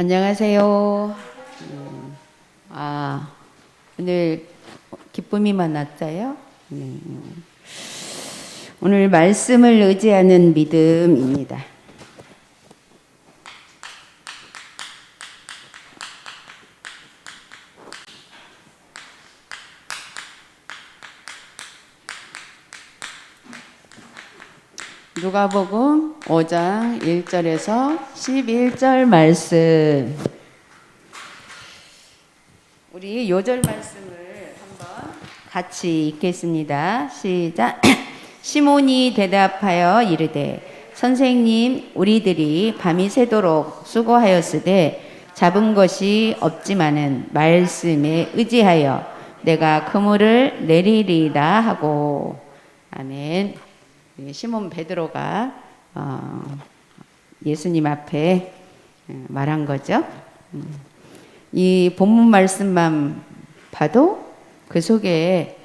안녕하세요. 오늘 기쁨이 만났어요. 오늘 말씀을 의지하는 믿음입니다. 누가복음 5장 1절에서 11절 말씀. 우리 요절 말씀을 한번 같이 읽겠습니다. 시작. 시몬이 대답하여 이르되 선생님, 우리들이 밤이 새도록 수고하였으되 잡은 것이 없지만은 말씀에 의지하여 내가 그물을 내리리라 하고. 아멘. 시몬 베드로가 예수님 앞에 말한 거죠. 이 본문 말씀만 봐도 그 속에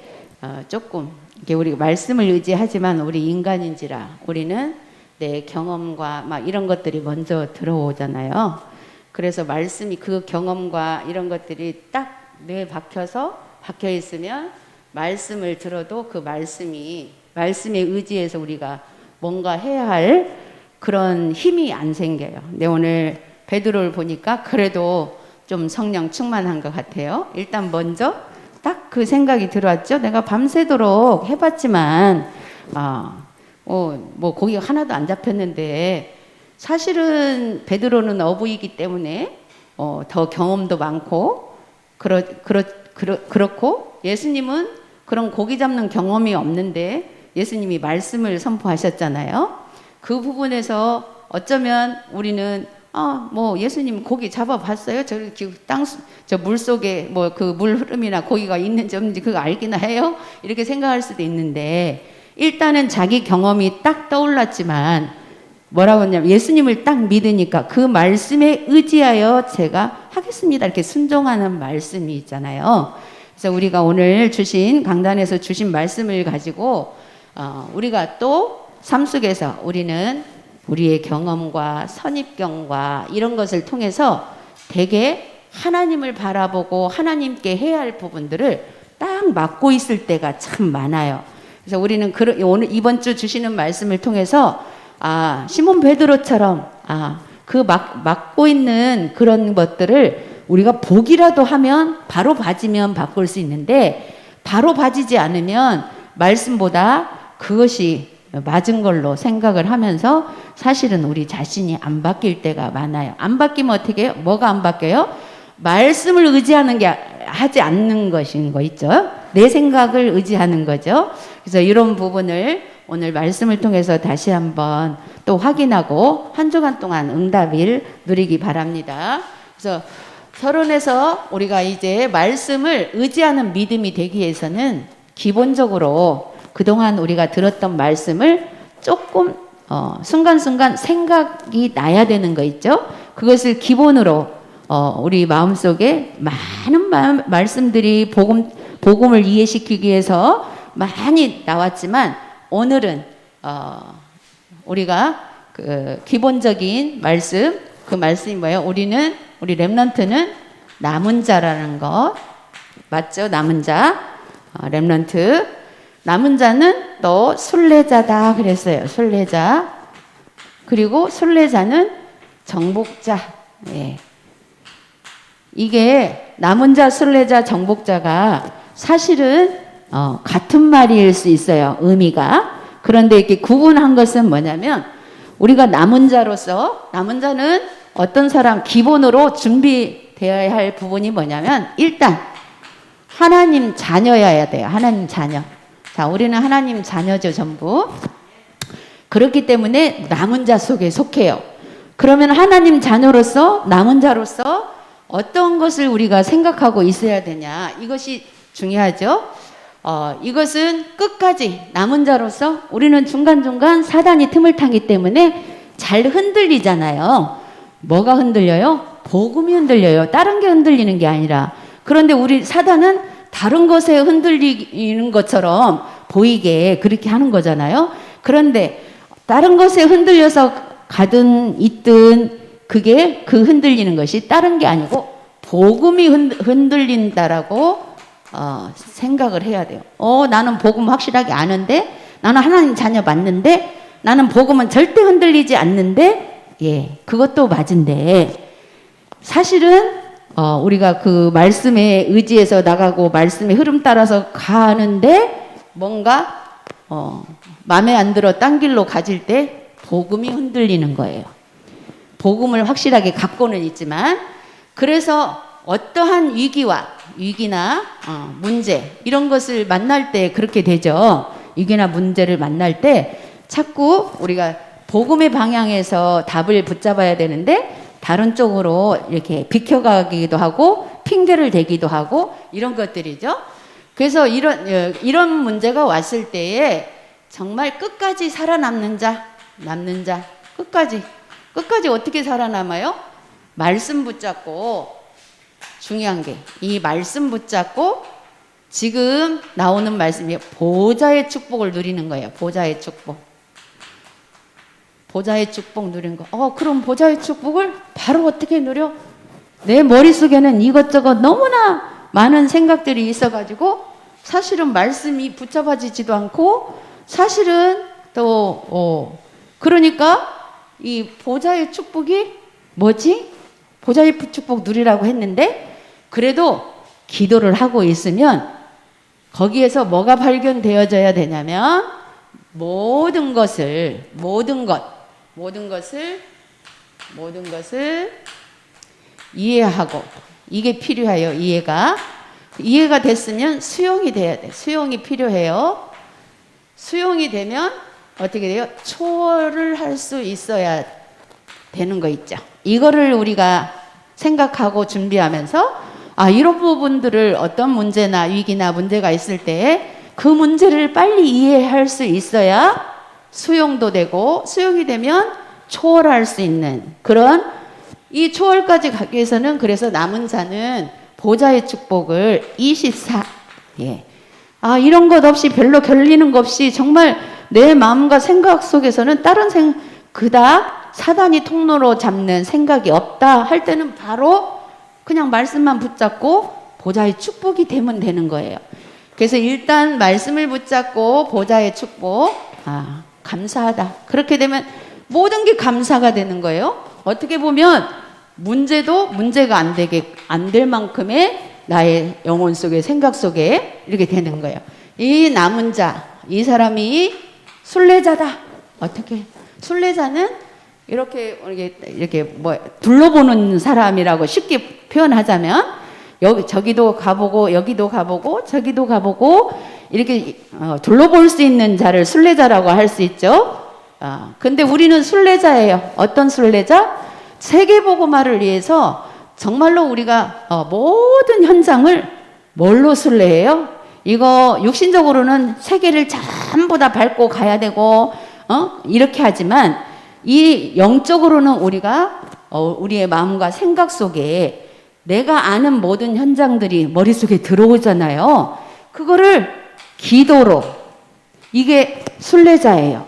조금 이게 우리가 말씀을 의지하지만 우리 인간인지라 우리는 내 경험과 막 이런 것들이 먼저 들어오잖아요. 그래서 말씀이 그 경험과 이런 것들이 딱 뇌에 박혀 있으면 말씀을 들어도 그 말씀에 의지해서 우리가 뭔가 해야 할 그런 힘이 안 생겨요. 근데 오늘 베드로를 보니까 그래도 좀 성령 충만한 것 같아요. 일단 먼저 딱 그 생각이 들어왔죠. 내가 밤새도록 해봤지만 뭐 고기가 하나도 안 잡혔는데, 사실은 베드로는 어부이기 때문에 더 경험도 많고 그렇고 예수님은 그런 고기 잡는 경험이 없는데 예수님이 말씀을 선포하셨잖아요. 그 부분에서 어쩌면 우리는 뭐 예수님 고기 잡아봤어요? 저 물속에 뭐 그 물 흐름이나 고기가 있는지 없는지 그거 알기나 해요? 이렇게 생각할 수도 있는데, 일단은 자기 경험이 딱 떠올랐지만 뭐라고 했냐면 예수님을 딱 믿으니까 그 말씀에 의지하여 제가 하겠습니다, 이렇게 순종하는 말씀이 있잖아요. 그래서 우리가 오늘 강단에서 주신 말씀을 가지고 우리가 또 삶 속에서 우리는 우리의 경험과 선입견과 이런 것을 통해서 되게 하나님을 바라보고 하나님께 해야 할 부분들을 딱 맡고 있을 때가 참 많아요. 그래서 우리는 오늘 이번 주 주시는 말씀을 통해서 시몬 베드로처럼 그 맡고 있는 그런 것들을 우리가 보기라도 하면 바로 봐지면 바꿀 수 있는데, 바로 봐지지 않으면 말씀보다 그것이 맞은 걸로 생각을 하면서 사실은 우리 자신이 안 바뀔 때가 많아요. 안 바뀌면 어떻게 해요? 뭐가 안 바뀌어요? 말씀을 의지하는 게 하지 않는 것인 거 있죠. 내 생각을 의지하는 거죠. 그래서 이런 부분을 오늘 말씀을 통해서 다시 한번 또 확인하고 한 주간 동안 응답을 누리기 바랍니다. 그래서 서론에서 우리가 이제 말씀을 의지하는 믿음이 되기 위해서는 기본적으로 그동안 우리가 들었던 말씀을 조금 순간순간 생각이 나야 되는 거 있죠. 그것을 기본으로 우리 마음속에 많은 말씀들이 복음을 이해시키기 위해서 많이 나왔지만, 오늘은 우리가 그 기본적인 말씀, 그 말씀이 뭐예요? 우리 렘넌트는 남은 자라는 것 맞죠? 남은 자, 렘넌트. 남은 자는 또 순례자다 그랬어요. 순례자. 그리고 순례자는 정복자. 예. 이게 남은 자, 순례자, 정복자가 사실은 같은 말일 수 있어요, 의미가. 그런데 이렇게 구분한 것은 뭐냐면, 우리가 남은 자는 어떤 사람 기본으로 준비되어야 할 부분이 뭐냐면, 일단 하나님 자녀여야 돼요. 하나님 자녀. 자, 우리는 하나님 자녀죠, 전부. 그렇기 때문에 남은 자 속에 속해요. 그러면 하나님 자녀로서, 남은 자로서 어떤 것을 우리가 생각하고 있어야 되냐, 이것이 중요하죠. 이것은 끝까지 남은 자로서 우리는 중간중간 사단이 틈을 타기 때문에 잘 흔들리잖아요. 뭐가 흔들려요? 복음이 흔들려요. 다른 게 흔들리는 게 아니라. 그런데 우리 사단은 다른 것에 흔들리는 것처럼 보이게 그렇게 하는 거잖아요. 그런데 다른 것에 흔들려서 가든 있든 그게 그 흔들리는 것이 다른 게 아니고 복음이 흔들린다라고 생각을 해야 돼요. 나는 복음 확실하게 아는데, 나는 하나님 자녀 맞는데, 나는 복음은 절대 흔들리지 않는데, 예, 그것도 맞은데, 사실은 우리가 그 말씀에 의지해서 나가고 말씀의 흐름 따라서 가는데 뭔가 마음에 안 들어 딴 길로 가질 때 복음이 흔들리는 거예요. 복음을 확실하게 갖고는 있지만, 그래서 어떠한 위기나 문제 이런 것을 만날 때 그렇게 되죠. 위기나 문제를 만날 때 자꾸 우리가 복음의 방향에서 답을 붙잡아야 되는데 다른 쪽으로 이렇게 비켜가기도 하고 핑계를 대기도 하고 이런 것들이죠. 그래서 이런 문제가 왔을 때에 정말 끝까지 살아남는 자, 끝까지 어떻게 살아남아요? 말씀 붙잡고, 중요한 게 이 말씀 붙잡고 지금 나오는 말씀이 보좌의 축복을 누리는 거예요. 보좌의 축복 누린 거. 그럼 보좌의 축복을 바로 어떻게 누려? 내 머릿속에는 이것저것 너무나 많은 생각들이 있어가지고 사실은 말씀이 붙잡아지지도 않고, 사실은 또 그러니까 이 보좌의 축복이 뭐지? 보좌의 축복 누리라고 했는데, 그래도 기도를 하고 있으면 거기에서 뭐가 발견되어져야 되냐면 모든 것을 이해하고, 이게 필요해요. 이해가 됐으면 수용이 돼야 돼. 수용이 필요해요. 수용이 되면 어떻게 돼요? 초월을 할 수 있어야 되는 거 있죠. 이거를 우리가 생각하고 준비하면서 이런 부분들을 어떤 문제나 위기나 문제가 있을 때 그 문제를 빨리 이해할 수 있어야 수용도 되고, 수용이 되면 초월할 수 있는 그런, 이 초월까지 가기 위해서는 그래서 남은 자는 보좌의 축복을 24, 이런 것 없이 별로 결리는 것 없이 정말 내 마음과 생각 속에서는 다른 그닥 사단이 통로로 잡는 생각이 없다 할 때는 바로 그냥 말씀만 붙잡고 보좌의 축복이 되면 되는 거예요. 그래서 일단 말씀을 붙잡고 보좌의 축복, 감사하다. 그렇게 되면 모든 게 감사가 되는 거예요. 어떻게 보면 문제도 문제가 안 될 만큼의 나의 영혼 속에, 생각 속에 이렇게 되는 거예요. 이 남은 자, 이 사람이 순례자다. 어떻게? 순례자는 이렇게 둘러보는 사람이라고 쉽게 표현하자면, 저기도 가보고 여기도 가보고 저기도 가보고 이렇게 둘러볼 수 있는 자를 순례자라고 할 수 있죠. 근데 우리는 순례자예요. 어떤 순례자? 세계복음화를 위해서 정말로 우리가 모든 현장을 뭘로 순례해요? 이거 육신적으로는 세계를 전부 다 밟고 가야 되고 이렇게 하지만, 이 영적으로는 우리가 우리의 마음과 생각 속에 내가 아는 모든 현장들이 머릿속에 들어오잖아요. 그거를 기도로, 이게 순례자예요.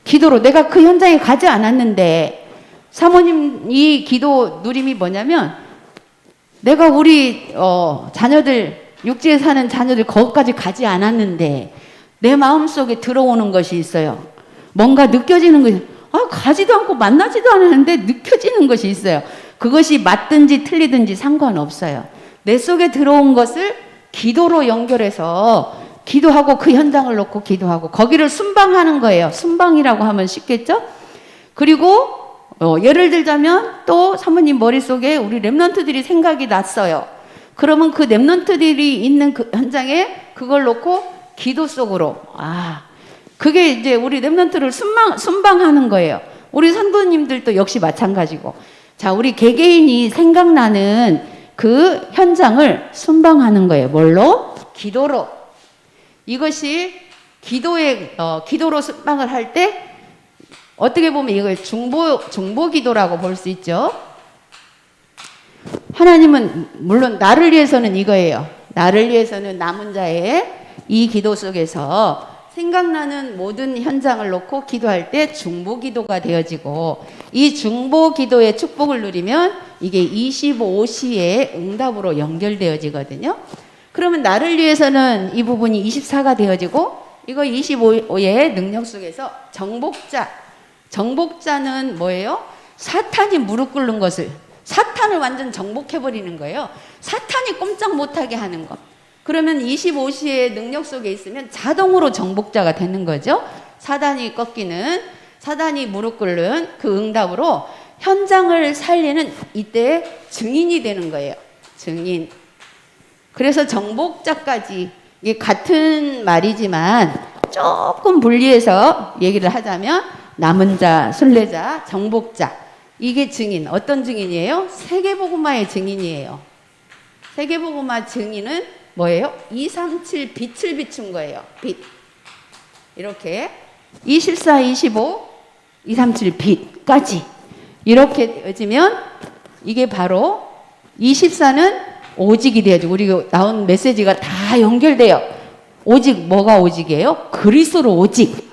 기도로 내가 그 현장에 가지 않았는데, 사모님 이 기도 누림이 뭐냐면, 내가 우리 자녀들, 육지에 사는 자녀들 거기까지 가지 않았는데 내 마음속에 들어오는 것이 있어요. 뭔가 느껴지는 것이, 가지도 않고 만나지도 않았는데 느껴지는 것이 있어요. 그것이 맞든지 틀리든지 상관없어요. 내 속에 들어온 것을 기도로 연결해서 기도하고 그 현장을 놓고 기도하고 거기를 순방하는 거예요. 순방이라고 하면 쉽겠죠? 그리고 예를 들자면 또 사모님 머릿속에 우리 랩런트들이 생각이 났어요. 그러면 그 랩런트들이 있는 그 현장에 그걸 놓고 기도 속으로, 그게 이제 우리 랩런트를 순방하는 거예요. 우리 성도님들도 역시 마찬가지고. 자, 우리 개개인이 생각나는 그 현장을 순방하는 거예요. 뭘로? 기도로. 이것이 기도로 순방을 할 때 어떻게 보면 이걸 중보 기도라고 볼 수 있죠. 하나님은 물론 나를 위해서는 이거예요. 나를 위해서는 남은 자의 이 기도 속에서 생각나는 모든 현장을 놓고 기도할 때 중보기도가 되어지고, 이 중보기도의 축복을 누리면 이게 25시의 응답으로 연결되어지거든요. 그러면 나를 위해서는 이 부분이 24가 되어지고, 이거 25의 능력 속에서 정복자는 뭐예요? 사탄이 무릎 꿇는 것을, 사탄을 완전 정복해버리는 거예요. 사탄이 꼼짝 못하게 하는 것. 그러면 25시의 능력 속에 있으면 자동으로 정복자가 되는 거죠. 사단이 꺾이는, 사단이 무릎 꿇는 그 응답으로 현장을 살리는 이때 증인이 되는 거예요. 증인. 그래서 정복자까지, 이게 같은 말이지만 조금 분리해서 얘기를 하자면 남은 자, 순례자, 정복자, 이게 증인. 어떤 증인이에요? 세계복음화의 증인이에요. 세계복음화 증인은 뭐예요? 237 빛을 비춘 거예요. 빛. 이렇게 214, 25, 237 빛까지 이렇게 되어지면 이게 바로 24는 오직이 되어지고, 우리 나온 메시지가 다 연결돼요. 오직, 뭐가 오직이에요? 그리스도로 오직.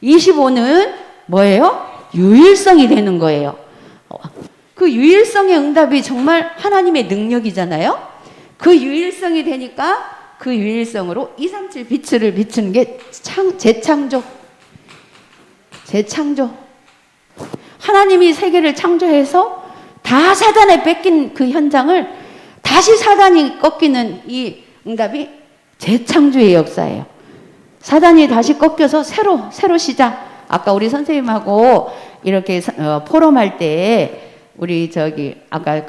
25는 뭐예요? 유일성이 되는 거예요. 그 유일성의 응답이 정말 하나님의 능력이잖아요. 그 유일성이 되니까 그 유일성으로 237 빛을 비추는 게 재창조. 하나님이 세계를 창조해서 다 사단에 뺏긴 그 현장을 다시 사단이 꺾이는 이 응답이 재창조의 역사예요. 사단이 다시 꺾여서 새로 시작. 아까 우리 선생님하고 이렇게 포럼할 때 우리 아까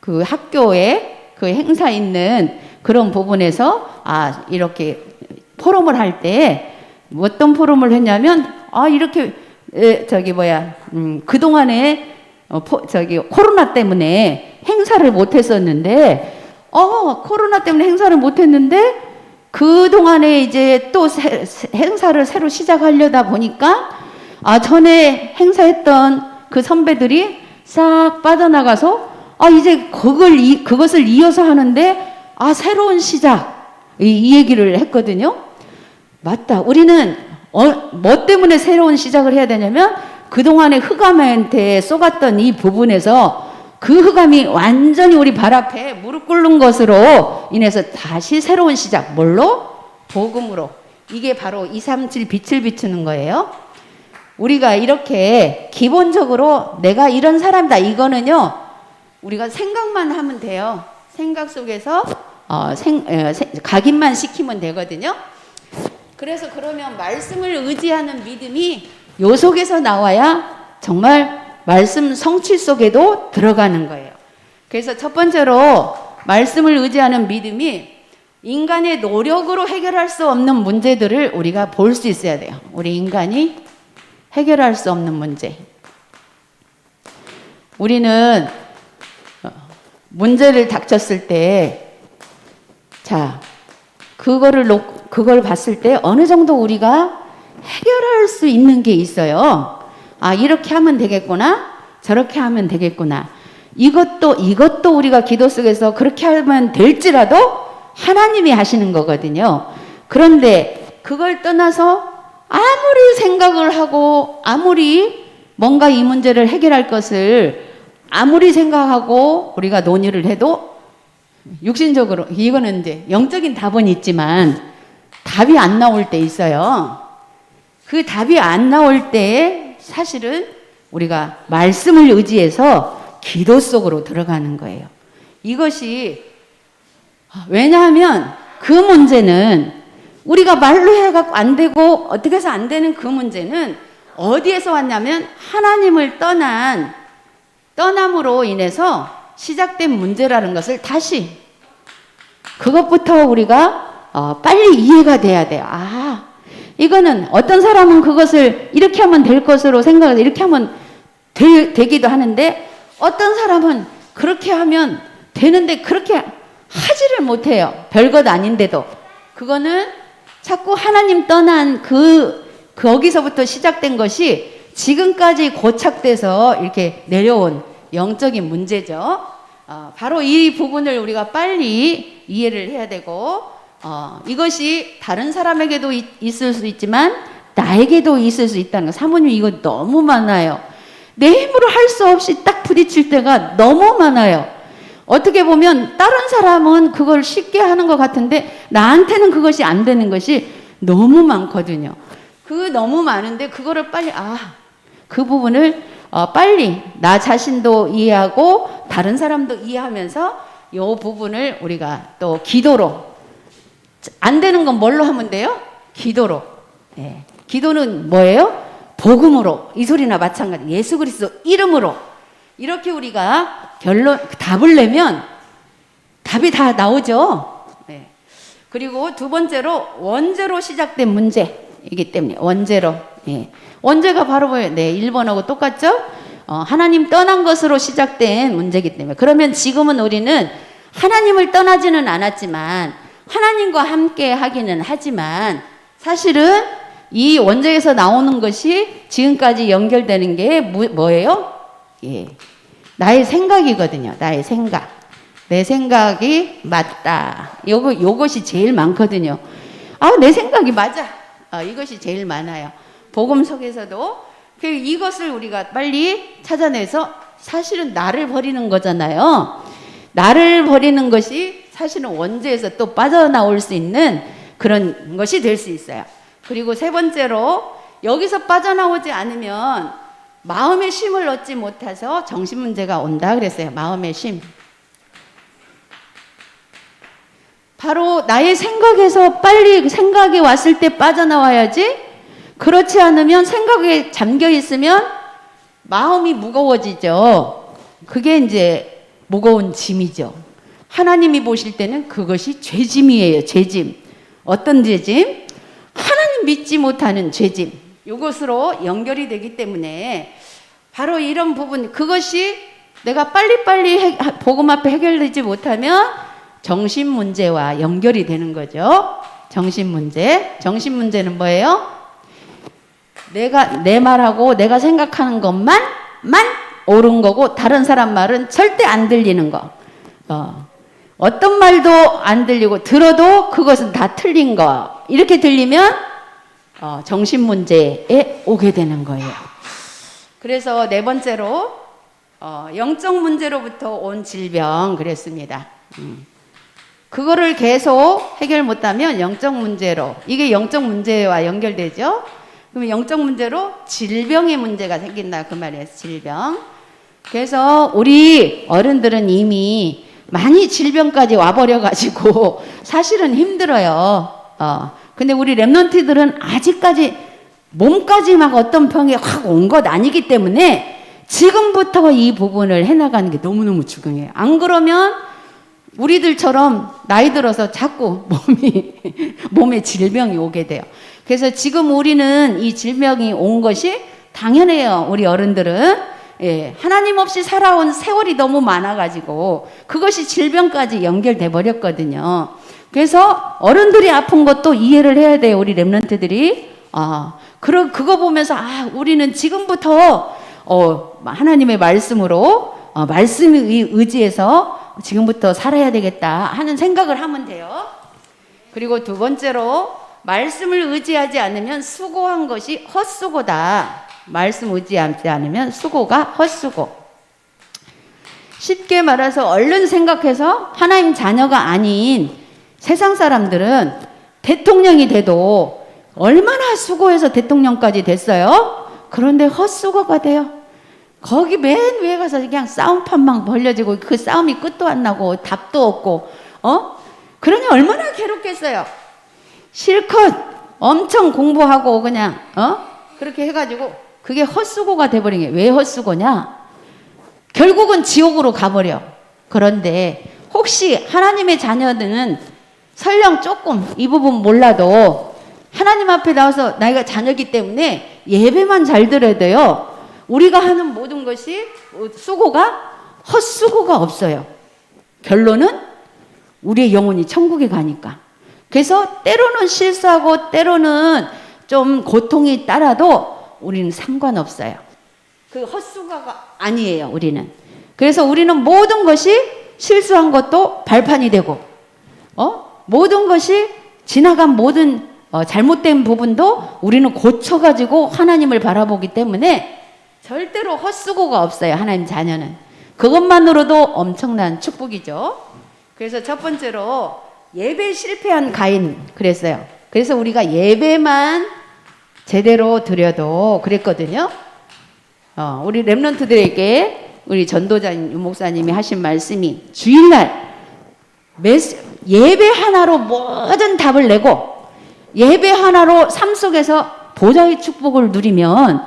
그 학교에 그 행사 있는 그런 부분에서 이렇게 포럼을 할 때 어떤 포럼을 했냐면 이렇게 그동안에 코로나 때문에 행사를 못 했었는데 코로나 때문에 행사를 못 했는데 그동안에 이제 또 행사를 새로 시작하려다 보니까 전에 행사했던 그 선배들이 싹 빠져나가서 이제 그것을 이어서 하는데 새로운 시작, 이 얘기를 했거든요. 맞다. 우리는 뭐 때문에 새로운 시작을 해야 되냐면 그동안에 흑암한테 쏘갔던 이 부분에서 그 흑암이 완전히 우리 발 앞에 무릎 꿇는 것으로 인해서 다시 새로운 시작. 뭘로? 복음으로. 이게 바로 237 빛을 비추는 거예요. 우리가 이렇게 기본적으로 내가 이런 사람이다. 이거는요, 우리가 생각만 하면 돼요. 생각 속에서 각인만 시키면 되거든요. 그래서 그러면 말씀을 의지하는 믿음이 요 속에서 나와야 정말 말씀 성취 속에도 들어가는 거예요. 그래서 첫 번째로 말씀을 의지하는 믿음이 인간의 노력으로 해결할 수 없는 문제들을 우리가 볼 수 있어야 돼요. 우리 인간이 해결할 수 없는 문제. 우리는 문제를 닥쳤을 때, 그걸 봤을 때 어느 정도 우리가 해결할 수 있는 게 있어요. 이렇게 하면 되겠구나. 저렇게 하면 되겠구나. 이것도 우리가 기도 속에서 그렇게 하면 될지라도 하나님이 하시는 거거든요. 그런데 그걸 떠나서 아무리 생각을 하고 아무리 뭔가 이 문제를 해결할 것을 아무리 생각하고 우리가 논의를 해도 육신적으로, 이거는 이제 영적인 답은 있지만 답이 안 나올 때 있어요. 그 답이 안 나올 때 사실은 우리가 말씀을 의지해서 기도 속으로 들어가는 거예요. 이것이, 왜냐하면 그 문제는 우리가 말로 해갖고 안 되고 어떻게 해서 안 되는 그 문제는 어디에서 왔냐면 하나님을 떠남으로 인해서 시작된 문제라는 것을 다시, 그것부터 우리가 빨리 이해가 돼야 돼요. 이거는 어떤 사람은 그것을 이렇게 하면 될 것으로 생각해서 이렇게 하면 되기도 하는데, 어떤 사람은 그렇게 하면 되는데 그렇게 하지를 못해요. 별것 아닌데도. 그거는 자꾸 하나님 떠난 거기서부터 시작된 것이 지금까지 고착돼서 이렇게 내려온 영적인 문제죠. 바로 이 부분을 우리가 빨리 이해를 해야 되고, 이것이 다른 사람에게도 있을 수 있지만 나에게도 있을 수 있다는 거. 사모님 이거 너무 많아요. 내 힘으로 할 수 없이 딱 부딪힐 때가 너무 많아요. 어떻게 보면 다른 사람은 그걸 쉽게 하는 것 같은데 나한테는 그것이 안 되는 것이 너무 많거든요. 그 너무 많은데 그거를 빨리 그 부분을 빨리 나 자신도 이해하고 다른 사람도 이해하면서 이 부분을 우리가 또 기도로, 안 되는 건 뭘로 하면 돼요? 기도로. 네. 기도는 뭐예요? 복음으로. 이 소리나 마찬가지. 예수 그리스도 이름으로. 이렇게 우리가 답을 내면 답이 다 나오죠. 네. 그리고 두 번째로 원죄로 시작된 문제이기 때문에 원죄로. 네. 원죄가 바로 뭐예요? 네, 1번하고 똑같죠? 하나님 떠난 것으로 시작된 문제이기 때문에. 그러면 지금은 우리는 하나님을 떠나지는 않았지만 하나님과 함께 하기는 하지만 사실은 이 원죄에서 나오는 것이 지금까지 연결되는 게 뭐예요? 예. 나의 생각이거든요. 나의 생각. 내 생각이 맞다. 요것이 제일 많거든요. 내 생각이 맞아. 이것이 제일 많아요. 복음 속에서도 이것을 우리가 빨리 찾아내서 사실은 나를 버리는 거잖아요. 나를 버리는 것이 사실은 원죄에서 또 빠져나올 수 있는 그런 것이 될 수 있어요. 그리고 세 번째로 여기서 빠져나오지 않으면 마음의 쉼을 얻지 못해서 정신 문제가 온다 그랬어요. 마음의 쉼. 바로 나의 생각에서 빨리 생각이 왔을 때 빠져나와야지. 그렇지 않으면 생각에 잠겨 있으면 마음이 무거워지죠. 그게 이제 무거운 짐이죠. 하나님이 보실 때는 그것이 죄짐이에요. 죄짐. 어떤 죄짐? 하나님 믿지 못하는 죄짐. 이것으로 연결이 되기 때문에 바로 이런 부분, 그것이 내가 빨리빨리 복음 앞에 해결되지 못하면 정신 문제와 연결이 되는 거죠. 정신 문제. 정신 문제는 뭐예요? 내 말하고 내가 생각하는 것만 옳은 거고 다른 사람 말은 절대 안 들리는 거. 어떤 말도 안 들리고 들어도 그것은 다 틀린 거. 이렇게 들리면 정신 문제에 오게 되는 거예요. 그래서 네 번째로 영적 문제로부터 온 질병 그랬습니다. 그거를 계속 해결 못하면 영적 문제로, 이게 영적 문제와 연결되죠. 그러면 영적 문제로 질병의 문제가 생긴다 그 말이에요. 질병. 그래서 우리 어른들은 이미 많이 질병까지 와버려가지고 사실은 힘들어요. 근데 우리 랩런트들은 아직까지 몸까지 막 어떤 병이 확 온 것 아니기 때문에 지금부터 이 부분을 해나가는 게 너무너무 중요해요. 안 그러면 우리들처럼 나이 들어서 자꾸 몸에 질병이 오게 돼요. 그래서 지금 우리는 이 질병이 온 것이 당연해요. 우리 어른들은. 예, 하나님 없이 살아온 세월이 너무 많아가지고 그것이 질병까지 연결돼 버렸거든요. 그래서 어른들이 아픈 것도 이해를 해야 돼요. 우리 랩런트들이. 그거 보면서 우리는 지금부터 하나님의 말씀으로 말씀에 의지해서 지금부터 살아야 되겠다 하는 생각을 하면 돼요. 그리고 두 번째로 말씀을 의지하지 않으면 수고한 것이 헛수고다. 말씀 의지하지 않으면 수고가 헛수고. 쉽게 말해서 얼른 생각해서 하나님 자녀가 아닌 세상 사람들은 대통령이 돼도 얼마나 수고해서 대통령까지 됐어요? 그런데 헛수고가 돼요. 거기 맨 위에 가서 그냥 싸움판만 벌려지고 그 싸움이 끝도 안 나고 답도 없고 그러니 얼마나 괴롭겠어요. 실컷 엄청 공부하고 그냥 그렇게 해가지고 그게 헛수고가 돼버린 게 왜 헛수고냐? 결국은 지옥으로 가버려. 그런데 혹시 하나님의 자녀들은 설령 조금 이 부분 몰라도 하나님 앞에 나와서 나이가 자녀이기 때문에 예배만 잘 들어야 돼요. 우리가 하는 모든 것이 헛수고가 없어요. 결론은 우리의 영혼이 천국에 가니까. 그래서 때로는 실수하고 때로는 좀 고통이 따라도 우리는 상관없어요. 그 헛수고가 아니에요, 우리는. 그래서 우리는 모든 것이 실수한 것도 발판이 되고, 모든 것이 지나간 모든 잘못된 부분도 우리는 고쳐가지고 하나님을 바라보기 때문에 절대로 헛수고가 없어요. 하나님 자녀는. 그것만으로도 엄청난 축복이죠. 그래서 첫 번째로 예배 실패한 가인 그랬어요. 그래서 우리가 예배만 제대로 드려도 그랬거든요. 우리 렘넌트들에게 우리 전도자님, 유목사님이 하신 말씀이 주일날 예배 하나로 모든 답을 내고 예배 하나로 삶 속에서 보좌의 축복을 누리면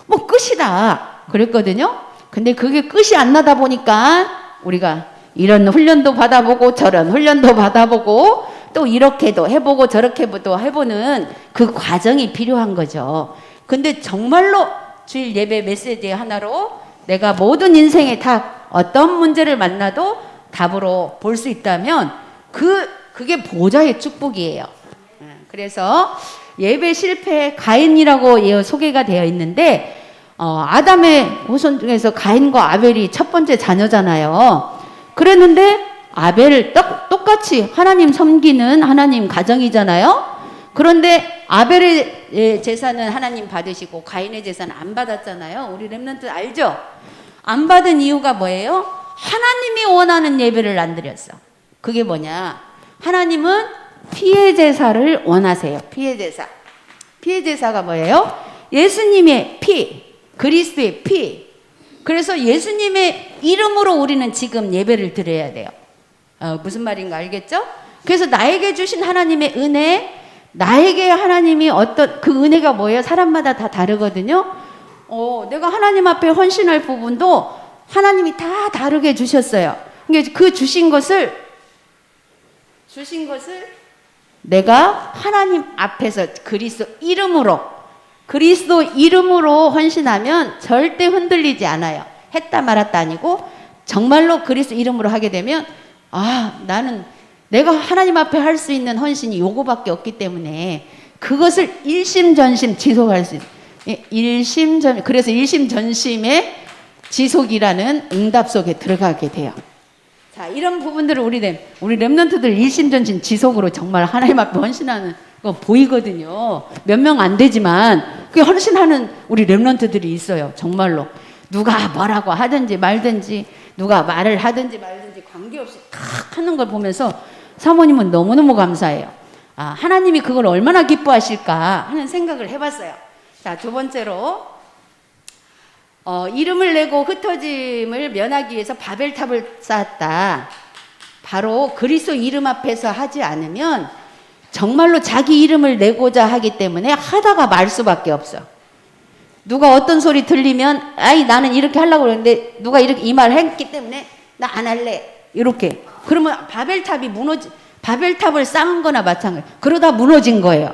뭐 끝이다 그랬거든요. 근데 그게 끝이 안 나다 보니까 우리가 이런 훈련도 받아보고 저런 훈련도 받아보고 또 이렇게도 해보고 저렇게도 해보는 그 과정이 필요한 거죠. 근데 정말로 주일 예배 메시지 하나로 내가 모든 인생의 답, 어떤 문제를 만나도 답으로 볼 수 있다면 그게 보좌의 축복이에요. 그래서 예배 실패 가인이라고 소개가 되어 있는데 아담의 후손 중에서 가인과 아벨이 첫 번째 자녀잖아요. 그랬는데 아벨 똑같이 하나님 섬기는 하나님 가정이잖아요. 그런데 아벨의 제사는 하나님 받으시고 가인의 제사는 안 받았잖아요. 우리 렘넌트 알죠? 안 받은 이유가 뭐예요? 하나님이 원하는 예배를 안 드렸어. 그게 뭐냐? 하나님은 피의 제사를 원하세요. 피의 제사. 피의 제사가 뭐예요? 예수님의 피, 그리스도의 피. 그래서 예수님의 이름으로 우리는 지금 예배를 드려야 돼요. 무슨 말인가 알겠죠? 그래서 나에게 주신 하나님의 은혜, 나에게 하나님이 어떤 그 은혜가 뭐예요? 사람마다 다 다르거든요. 내가 하나님 앞에 헌신할 부분도 하나님이 다 다르게 주셨어요. 그러니까 그 주신 것을 내가 하나님 앞에서 그리스도 이름으로 헌신하면 절대 흔들리지 않아요. 했다 말았다 아니고 정말로 그리스도 이름으로 하게 되면 나는 내가 하나님 앞에 할 수 있는 헌신이 요거밖에 없기 때문에 그것을 일심전심 지속할 수 있어요. 그래서 일심전심의 지속이라는 응답 속에 들어가게 돼요. 자, 이런 부분들을 우리 렘넌트들 일심전심 지속으로 정말 하나님 앞에 헌신하는 거 보이거든요. 몇 명 안 되지만 그 헌신하는 우리 렘넌트들이 있어요. 정말로 누가 뭐라고 하든지 말든지 누가 말을 하든지 말든지 관계없이 탁 하는 걸 보면서 사모님은 너무너무 감사해요. 하나님이 그걸 얼마나 기뻐하실까 하는 생각을 해봤어요. 자, 두 번째로 이름을 내고 흩어짐을 면하기 위해서 바벨탑을 쌓았다. 바로 그리스도 이름 앞에서 하지 않으면 정말로 자기 이름을 내고자 하기 때문에 하다가 말 수밖에 없어. 누가 어떤 소리 들리면 나는 이렇게 하려고 그러는데 누가 이렇게 이 말 했기 때문에 나 안 할래 이렇게 그러면 바벨탑을 쌓은 거나 마찬가지. 그러다 무너진 거예요.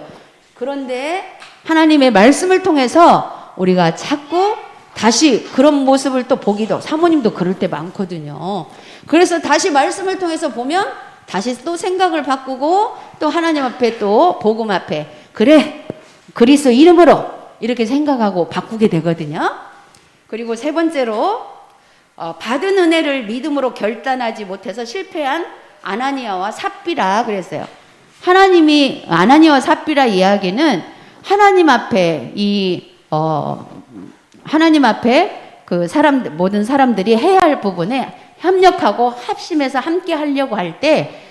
그런데 하나님의 말씀을 통해서 우리가 자꾸 다시 그런 모습을 또 보기도, 사모님도 그럴 때 많거든요. 그래서 다시 말씀을 통해서 보면 다시 또 생각을 바꾸고 또 하나님 앞에 또 복음 앞에 그래 그리스도 이름으로 이렇게 생각하고 바꾸게 되거든요. 그리고 세 번째로 받은 은혜를 믿음으로 결단하지 못해서 실패한 아나니아와 삽비라 그랬어요. 아나니아와 삽비라 이야기는 하나님 앞에 하나님 앞에 모든 사람들이 해야 할 부분에 협력하고 합심해서 함께 하려고 할 때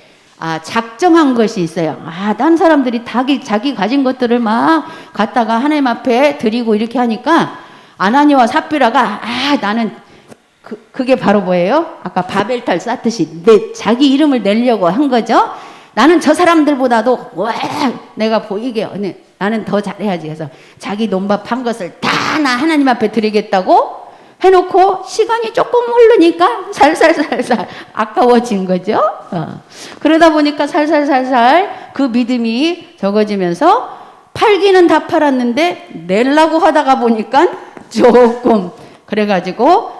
작정한 것이 있어요. 딴 사람들이 자기 가진 것들을 막 갖다가 하나님 앞에 드리고 이렇게 하니까 아나니아와 삽비라가 나는 그게 바로 뭐예요? 아까 바벨탑 쌓듯이 자기 이름을 내려고 한 거죠. 나는 저 사람들보다도 내가 보이게 나는 더 잘해야지 해서 자기 논밥 한 것을 다 나 하나님 앞에 드리겠다고 해놓고 시간이 조금 흐르니까 살살살살 아까워진 거죠. 그러다 보니까 살살살살 그 믿음이 적어지면서 팔기는 다 팔았는데 내려고 하다가 보니까 조금 그래가지고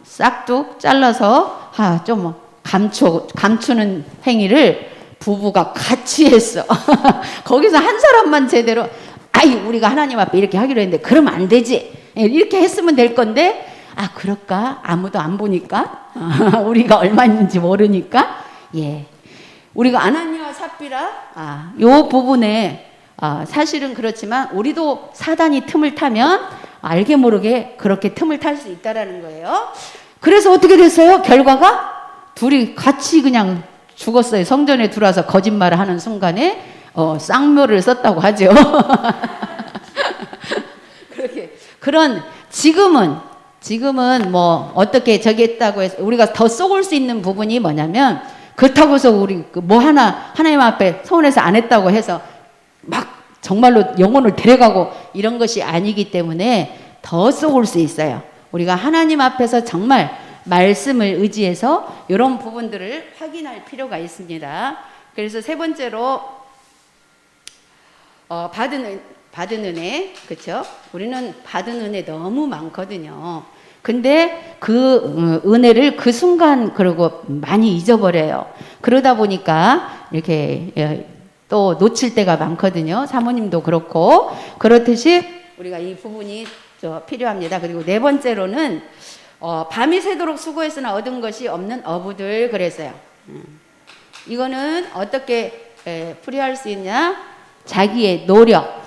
싹둑 잘라서 좀 감추는 행위를 부부가 같이 했어. 거기서 한 사람만 제대로 우리가 하나님 앞에 이렇게 하기로 했는데 그러면 안 되지. 이렇게 했으면 될 건데 그럴까? 아무도 안 보니까 우리가 얼마 있는지 모르니까 우리가 아나니아와 아나니아와 삽비라, 요 부분에 사실은 그렇지만 우리도 사단이 틈을 타면 알게 모르게 그렇게 틈을 탈 수 있다라는 거예요. 그래서 어떻게 됐어요? 결과가 둘이 같이 그냥 죽었어요. 성전에 들어와서 거짓말을 하는 순간에 쌍묘를 썼다고 하죠. 그렇게 그런 지금은 뭐 어떻게 저기 했다고 해서 우리가 더 쏘을 수 있는 부분이 뭐냐면, 그렇다고 해서 우리 뭐 하나님 앞에 서운해서 안 했다고 해서 막 정말로 영혼을 데려가고 이런 것이 아니기 때문에 더 쏘을 수 있어요. 우리가 하나님 앞에서 정말 말씀을 의지해서 이런 부분들을 확인할 필요가 있습니다. 그래서 세 번째로 받은 은혜, 그렇죠? 우리는 받은 은혜 너무 많거든요. 근데 그 은혜를 그 순간 그러고 많이 잊어버려요. 그러다 보니까 이렇게 또 놓칠 때가 많거든요. 사모님도 그렇고. 그렇듯이 우리가 이 부분이 필요합니다. 그리고 네 번째로는 밤이 새도록 수고했으나 얻은 것이 없는 어부들 그랬어요. 이거는 어떻게 풀이할 수 있냐? 자기의 노력.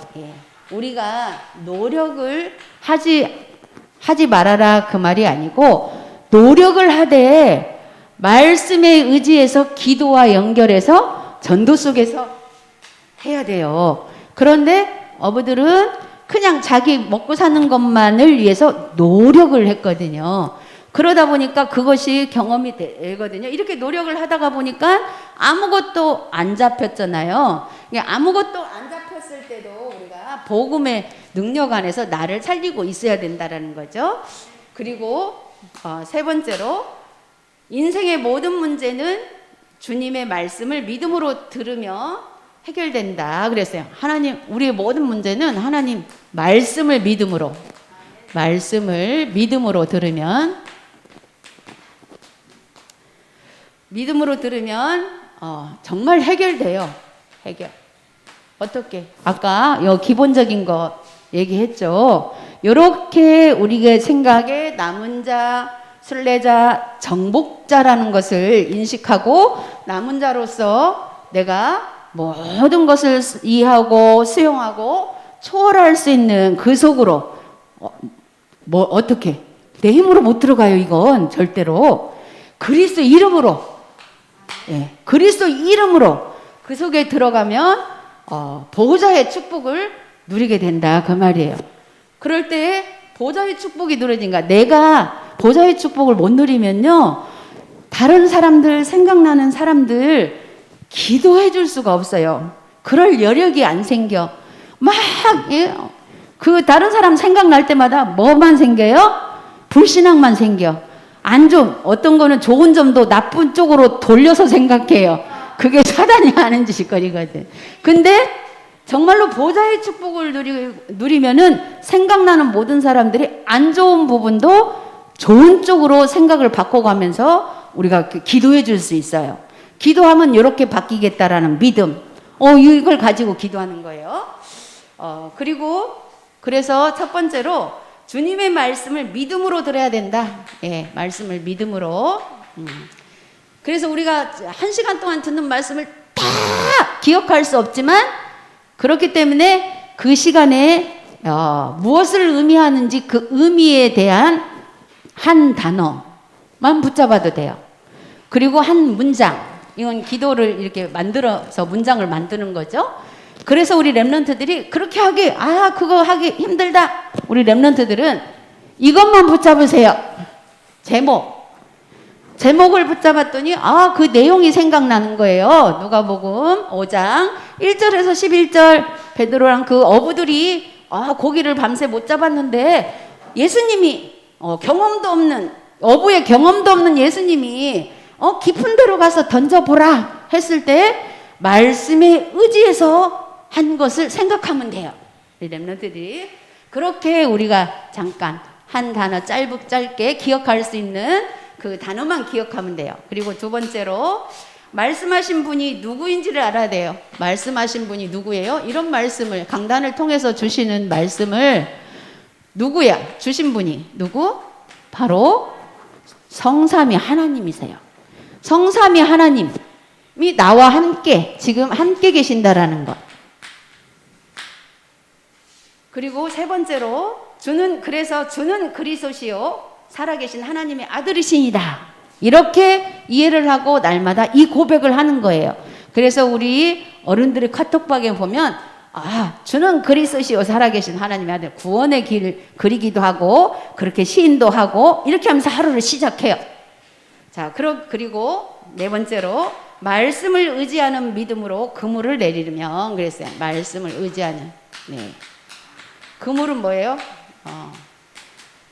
우리가 노력을 하지 말아라 그 말이 아니고, 노력을 하되 말씀에 의지해서 기도와 연결해서 전도 속에서 해야 돼요. 그런데 어부들은 그냥 자기 먹고 사는 것만을 위해서 노력을 했거든요. 그러다 보니까 그것이 경험이 되거든요. 이렇게 노력을 하다가 보니까 아무것도 안 잡혔잖아요. 아무것도 안 잡혔을 때도 우리가 복음의 능력 안에서 나를 살리고 있어야 된다라는 거죠. 그리고 세 번째로, 인생의 모든 문제는 주님의 말씀을 믿음으로 들으며 해결된다 그랬어요. 하나님, 우리의 모든 문제는 하나님 말씀을 믿음으로 들으면 정말 해결돼요. 해결. 어떻게? 아까 기본적인 거 얘기했죠. 요렇게 우리가 생각에 남은 자, 순례자, 정복자라는 것을 인식하고 남은 자로서 내가 모든 것을 이해하고 수용하고 초월할 수 있는 그 속으로 어떻게? 내 힘으로 못 들어가요. 이건 절대로. 그리스도 이름으로 그 속에 들어가면 보호자의 축복을 누리게 된다 그 말이에요. 그럴 때 보호자의 축복이 누려진가? 내가 보호자의 축복을 못 누리면요, 다른 사람들, 생각나는 사람들 기도해 줄 수가 없어요. 그럴 여력이 안 생겨. 그 다른 사람 생각날 때마다 뭐만 생겨요? 불신앙만 생겨. 어떤 거는 좋은 점도 나쁜 쪽으로 돌려서 생각해요. 그게 사단이 하는 짓거리거든. 근데 정말로 보좌의 축복을 누리면은 생각나는 모든 사람들이 안 좋은 부분도 좋은 쪽으로 생각을 바꿔가면서 우리가 기도해 줄 수 있어요. 기도하면 이렇게 바뀌겠다라는 믿음. 이걸 가지고 기도하는 거예요. 그래서 첫 번째로 주님의 말씀을 믿음으로 들어야 된다. 말씀을 믿음으로. 그래서 우리가 1시간 동안 듣는 말씀을 다 기억할 수 없지만, 그렇기 때문에 그 시간에 무엇을 의미하는지 그 의미에 대한 한 단어만 붙잡아도 돼요. 그리고 한 문장. 이건 기도를 이렇게 만들어서 문장을 만드는 거죠. 그래서 우리 렘넌트들이 그렇게 그거 하기 힘들다. 우리 렘넌트들은 이것만 붙잡으세요. 제목을 붙잡았더니 그 내용이 생각나는 거예요. 누가복음 5장 1절에서 11절, 베드로랑 그 어부들이 고기를 밤새 못 잡았는데 예수님이 어부의 경험도 없는 예수님이 깊은 데로 가서 던져보라 했을 때 말씀에 의지해서 한 것을 생각하면 돼요. 우리 렘넌트들이 그렇게 우리가 잠깐 한 단어 짧게 기억할 수 있는 그 단어만 기억하면 돼요. 그리고 두 번째로, 말씀하신 분이 누구인지를 알아야 돼요. 말씀하신 분이 누구예요? 이런 말씀을 강단을 통해서 주시는 말씀을 누구야? 주신 분이 누구? 바로 성삼위 하나님이세요. 성삼위 하나님. 나와 함께 지금 함께 계신다라는 것. 그리고 세 번째로 그래서 주는 그리스도시요 살아계신 하나님의 아들이시니다. 이렇게 이해를 하고 날마다 이 고백을 하는 거예요. 그래서 우리 어른들의 카톡방에 보면 주는 그리스도시요 살아계신 하나님의 아들, 구원의 길을 그리기도 하고 그렇게 시인도 하고 이렇게 하면서 하루를 시작해요. 자, 그리고 네 번째로 말씀을 의지하는 믿음으로 그물을 내리면 그랬어요. 말씀을 의지하는. 네. 그물은 뭐예요?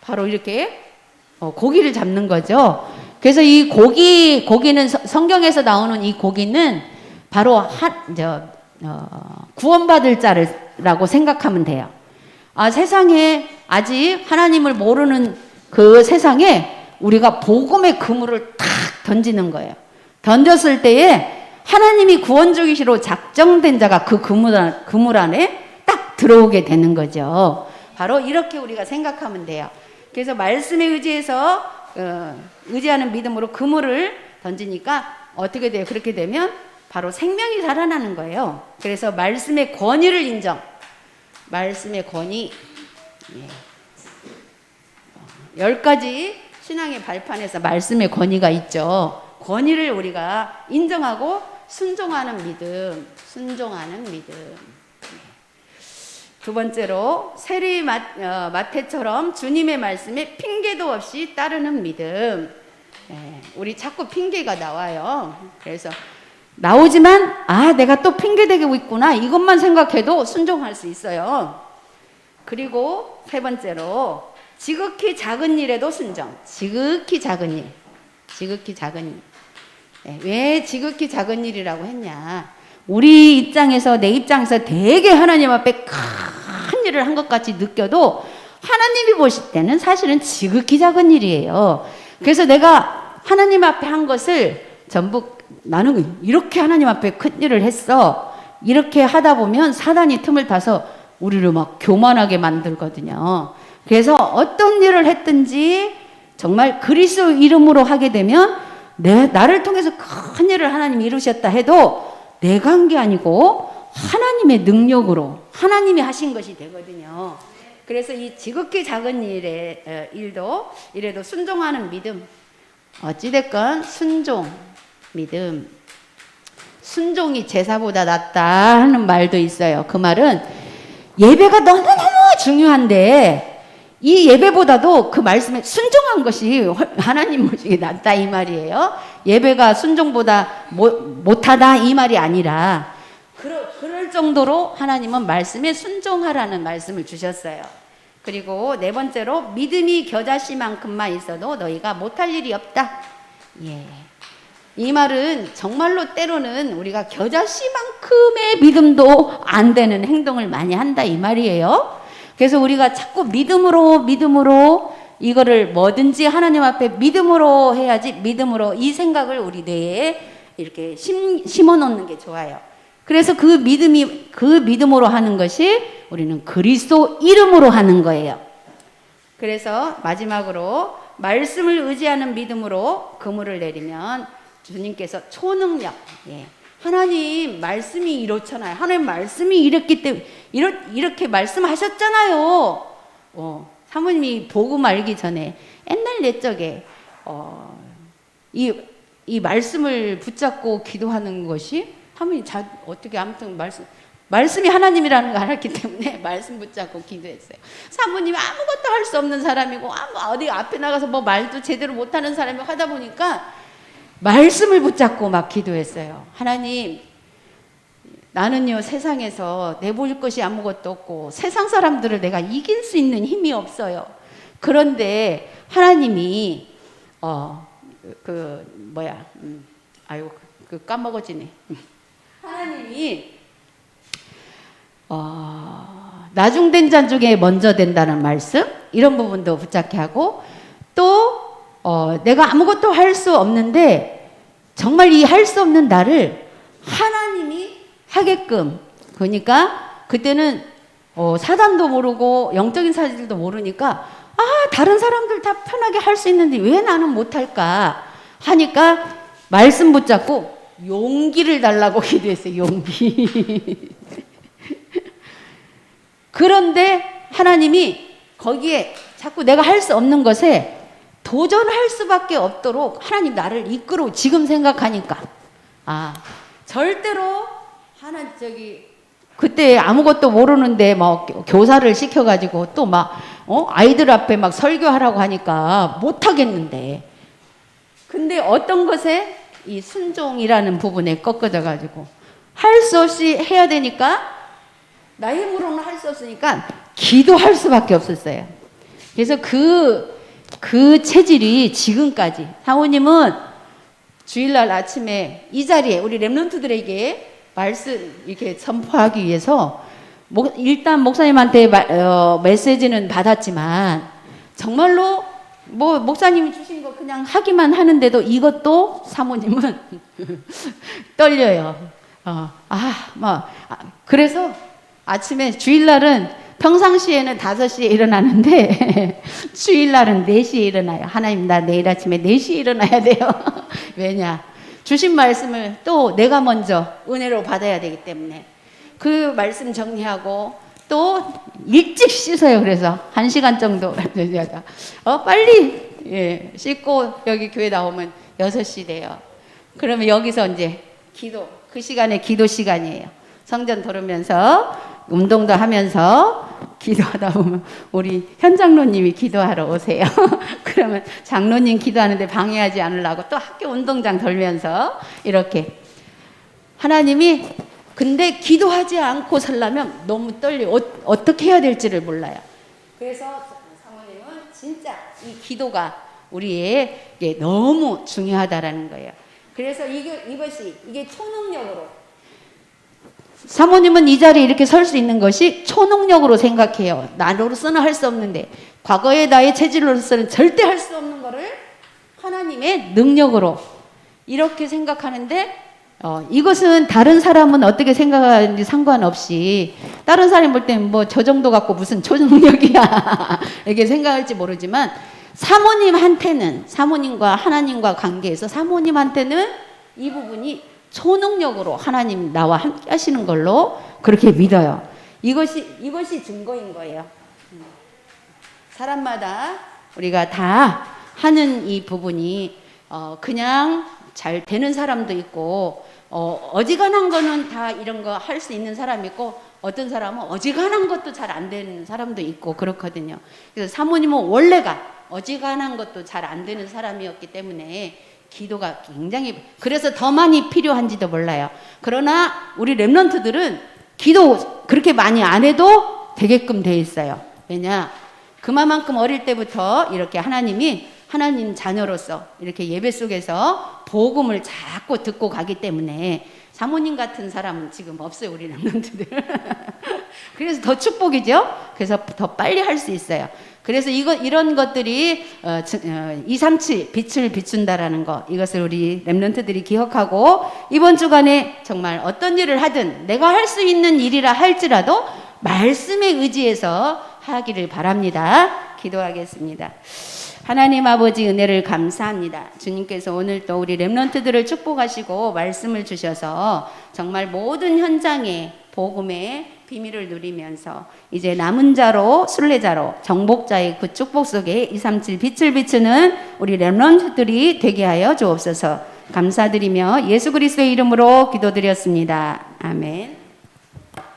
바로 이렇게 고기를 잡는 거죠. 그래서 이 고기는 성경에서 나오는 이 고기는 바로 구원받을 자라고 생각하면 돼요. 세상에 아직 하나님을 모르는 그 세상에 우리가 복음의 그물을 탁 던지는 거예요. 던졌을 때에 하나님이 구원주기시로 작정된 자가 그 그물 안에 딱 들어오게 되는 거죠. 바로 이렇게 우리가 생각하면 돼요. 그래서 말씀에 의지하는 믿음으로 그물을 던지니까 어떻게 돼요? 그렇게 되면 바로 생명이 살아나는 거예요. 그래서 말씀의 권위를 인정. 말씀의 권위. 10가지 신앙의 발판에서 말씀의 권위가 있죠. 권위를 우리가 인정하고 순종하는 믿음. 두 번째로 세리 마태처럼 주님의 말씀에 핑계도 없이 따르는 믿음. 우리 자꾸 핑계가 나와요. 그래서 나오지만 내가 또 핑계대고 있구나 이것만 생각해도 순종할 수 있어요. 그리고 세 번째로 지극히 작은 일에도 순종. 지극히 작은 일. 왜 지극히 작은 일이라고 했냐? 우리 입장에서 내 입장에서 되게 하나님 앞에 큰 일을 한 것 같이 느껴도 하나님이 보실 때는 사실은 지극히 작은 일이에요. 그래서 내가 하나님 앞에 한 것을 전부 나는 이렇게 하나님 앞에 큰 일을 했어. 이렇게 하다 보면 사단이 틈을 타서 우리를 막 교만하게 만들거든요. 그래서 어떤 일을 했든지 정말 그리스도 이름으로 하게 되면 나를 통해서 큰 일을 하나님이 이루셨다 해도 내가 한 게 아니고 하나님의 능력으로 하나님이 하신 것이 되거든요. 그래서 이 지극히 작은 일에도 순종하는 믿음. 어찌됐건 순종, 믿음. 순종이 제사보다 낫다 하는 말도 있어요. 그 말은 예배가 너무너무 중요한데 이 예배보다도 그 말씀에 순종한 것이 하나님 모시기 낫다 이 말이에요. 예배가 순종보다 못하다 이 말이 아니라 그럴 정도로 하나님은 말씀에 순종하라는 말씀을 주셨어요. 그리고 네 번째로 믿음이 겨자씨만큼만 있어도 너희가 못할 일이 없다. 이 말은 정말로 때로는 우리가 겨자씨만큼의 믿음도 안 되는 행동을 많이 한다 이 말이에요. 그래서 우리가 자꾸 믿음으로 이거를 뭐든지 하나님 앞에 믿음으로 해야지, 믿음으로 이 생각을 우리 뇌에 이렇게 심어 놓는 게 좋아요. 그래서 그 믿음으로 하는 것이 우리는 그리스도 이름으로 하는 거예요. 그래서 마지막으로 말씀을 의지하는 믿음으로 그물을 내리면 주님께서 초능력, 하나님 말씀이 이렇잖아요. 하나님 말씀이 이랬기 때문에 이렇게 말씀하셨잖아요. 사모님이 복음 알기 전에 옛날 옛적에 이 말씀을 붙잡고 기도하는 것이 사모님 어떻게 아무튼 말씀이 하나님이라는 걸 알았기 때문에 말씀 붙잡고 기도했어요. 사모님 아무것도 할 수 없는 사람이고 어디 앞에 나가서 뭐 말도 제대로 못하는 사람이 하다 보니까 말씀을 붙잡고 막 기도했어요. 하나님, 나는요 세상에서 내볼 것이 아무것도 없고 세상 사람들을 내가 이길 수 있는 힘이 없어요. 그런데 하나님이 까먹어지네. 하나님이 나중된 자 중에 먼저 된다는 말씀, 이런 부분도 붙잡게 하고, 또 내가 아무것도 할 수 없는데 정말 이 할 수 없는 나를 하나님이 하게끔, 그러니까 그때는 사단도 모르고 영적인 사실도 모르니까 다른 사람들 다 편하게 할 수 있는데 왜 나는 못할까 하니까 말씀 붙잡고 용기를 달라고 기도했어요. 용기. 그런데 하나님이 거기에 자꾸 내가 할 수 없는 것에 도전할 수밖에 없도록 하나님 나를 이끌어. 지금 생각하니까 절대로 그때 아무것도 모르는데 막 교사를 시켜가지고 또 막 아이들 앞에 막 설교하라고 하니까 못 하겠는데, 근데 어떤 것에 이 순종이라는 부분에 꺾어져가지고 할 수 없이 해야 되니까, 나 힘으로는 할 수 없으니까 기도할 수밖에 없었어요. 그래서 그 체질이 지금까지, 사모님은 주일날 아침에 이 자리에 우리 렘넌트들에게 말씀 이렇게 선포하기 위해서 일단 목사님한테 메시지는 받았지만 정말로 뭐 목사님이 주신 거 그냥 하기만 하는데도 이것도 사모님은 떨려요. 그래서 아침에 주일날은 평상시에는 5시에 일어나는데 주일날은 4시에 일어나요. 하나님, 나 내일 아침에 4시에 일어나야 돼요. 왜냐? 주신 말씀을 또 내가 먼저 은혜로 받아야 되기 때문에 그 말씀 정리하고 또 일찍 씻어요. 그래서 1시간 정도 빨리 씻고 여기 교회 나오면 6시 돼요. 그러면 여기서 이제 기도, 그 시간에 기도 시간이에요. 성전 돌으면서 운동도 하면서 기도하다 보면 우리 현 장로님이 기도하러 오세요. 그러면 장로님 기도하는데 방해하지 않으려고 또 학교 운동장 돌면서 이렇게 하나님이, 근데 기도하지 않고 살려면 너무 떨려. 어떻게 해야 될지를 몰라요. 그래서 사모님은 진짜 이 기도가 우리에게 너무 중요하다라는 거예요. 그래서 이게 초능력으로, 사모님은 이 자리에 이렇게 설 수 있는 것이 초능력으로 생각해요. 나로서는 할 수 없는데, 과거의 나의 체질로서는 절대 할 수 없는 거를 하나님의 능력으로 이렇게 생각하는데, 이것은 다른 사람은 어떻게 생각하는지 상관없이, 다른 사람이 볼 때는 뭐 저 정도 갖고 무슨 초능력이야 이렇게 생각할지 모르지만, 사모님한테는, 사모님과 하나님과 관계에서 사모님한테는 이 부분이 초능력으로 하나님 나와 함께 하시는 걸로 그렇게 믿어요. 이것이 증거인 거예요. 사람마다 우리가 다 하는 이 부분이 그냥 잘 되는 사람도 있고, 어지간한 거는 다 이런 거 할 수 있는 사람이 있고, 어떤 사람은 어지간한 것도 잘 안 되는 사람도 있고 그렇거든요. 그래서 사모님은 원래가 어지간한 것도 잘 안 되는 사람이었기 때문에 기도가 굉장히, 그래서 더 많이 필요한지도 몰라요. 그러나 우리 렘넌트들은 기도 그렇게 많이 안 해도 되게끔 돼 있어요. 왜냐? 그만큼 어릴 때부터 이렇게 하나님 자녀로서 이렇게 예배 속에서 복음을 자꾸 듣고 가기 때문에 사모님 같은 사람은 지금 없어요, 우리 렘넌트들. 그래서 더 축복이죠. 그래서 더 빨리 할 수 있어요. 그래서 이런 것들이 237 빛을 비춘다라는 거, 이것을 우리 렘넌트들이 기억하고 이번 주간에 정말 어떤 일을 하든 내가 할 수 있는 일이라 할지라도 말씀에 의지해서 하기를 바랍니다. 기도하겠습니다. 하나님 아버지, 은혜를 감사합니다. 주님께서 오늘 또 우리 렘넌트들을 축복하시고 말씀을 주셔서 정말 모든 현장에 복음의 비밀을 누리면서 이제 남은 자로, 순례자로, 정복자의 그 축복 속에 237 빛을 비추는 우리 렘넌트들이 되게 하여 주옵소서. 감사드리며 예수 그리스도의 이름으로 기도드렸습니다. 아멘.